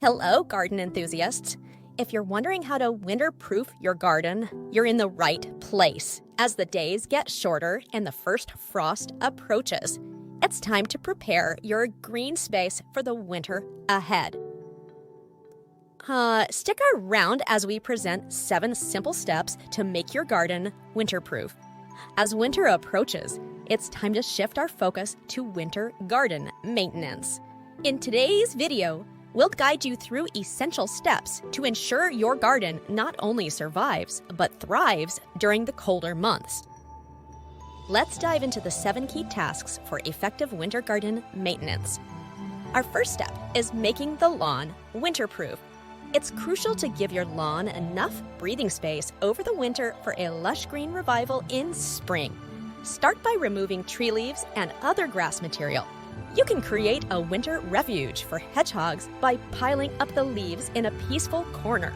Hello, garden enthusiasts! If you're wondering how to winter-proof your garden, you're in the right place. As the days get shorter and the first frost approaches, it's time to prepare your green space for the winter ahead. Stick around as we present 7 simple steps to make your garden winter-proof. As winter approaches, it's time to shift our focus to winter garden maintenance. In today's video, we'll guide you through essential steps to ensure your garden not only survives, but thrives during the colder months. Let's dive into the 7 key tasks for effective winter garden maintenance. Our first step is making the lawn winter-proof. It's crucial to give your lawn enough breathing space over the winter for a lush green revival in spring. Start by removing tree leaves and other grass material. You can create a winter refuge for hedgehogs by piling up the leaves in a peaceful corner.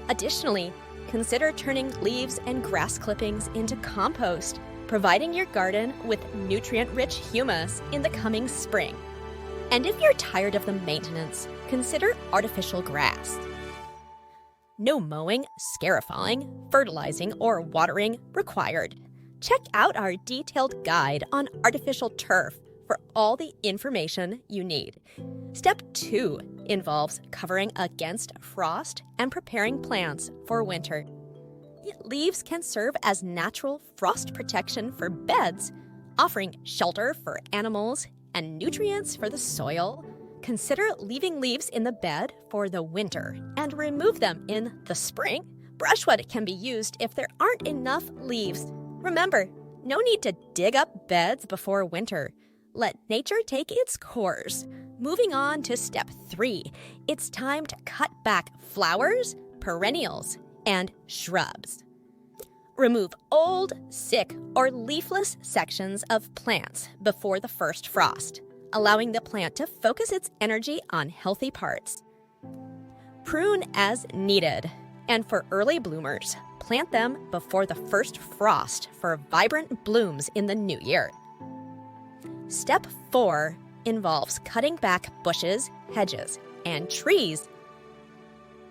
Additionally, consider turning leaves and grass clippings into compost, providing your garden with nutrient-rich humus in the coming spring. And if you're tired of the maintenance, consider artificial grass. No mowing, scarifying, fertilizing, or watering required. Check out our detailed guide on artificial turf for all the information you need. Step 2 involves covering against frost and preparing plants for winter. Leaves can serve as natural frost protection for beds, offering shelter for animals and nutrients for the soil. Consider leaving leaves in the bed for the winter and remove them in the spring. Brushwood can be used if there aren't enough leaves. Remember, no need to dig up beds before winter. Let nature take its course. Moving on to step 3, it's time to cut back flowers, perennials, and shrubs. Remove old, sick, or leafless sections of plants before the first frost, allowing the plant to focus its energy on healthy parts. Prune as needed, and for early bloomers, plant them before the first frost for vibrant blooms in the new year. Step 4 involves cutting back bushes, hedges, and trees.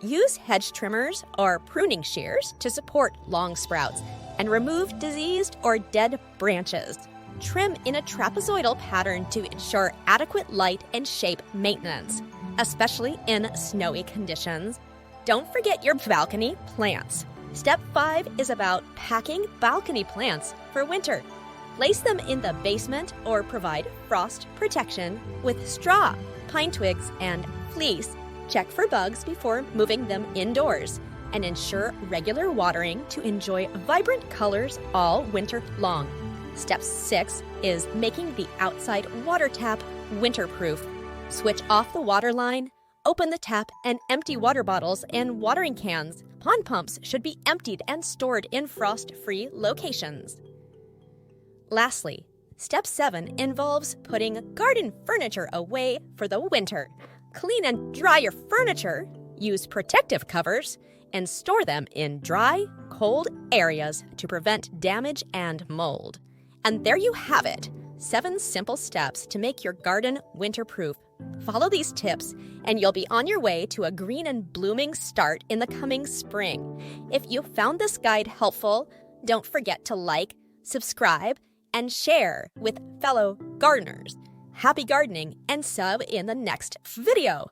Use hedge trimmers or pruning shears to support long sprouts and remove diseased or dead branches. Trim in a trapezoidal pattern to ensure adequate light and shape maintenance, especially in snowy conditions. Don't forget your balcony plants. Step 5 is about packing balcony plants for winter. Place them in the basement or provide frost protection with straw, pine twigs, and fleece. Check for bugs before moving them indoors and ensure regular watering to enjoy vibrant colors all winter long. Step 6 is making the outside water tap winterproof. Switch off the water line, open the tap, and empty water bottles and watering cans. Pond pumps should be emptied and stored in frost-free locations. Lastly, step 7 involves putting garden furniture away for the winter. Clean and dry your furniture, use protective covers, and store them in dry, cold areas to prevent damage and mold. And there you have it, 7 simple steps to make your garden winter-proof. Follow these tips, and you'll be on your way to a green and blooming start in the coming spring. If you found this guide helpful, don't forget to like, subscribe, and share with fellow gardeners. Happy gardening, and sub in the next video.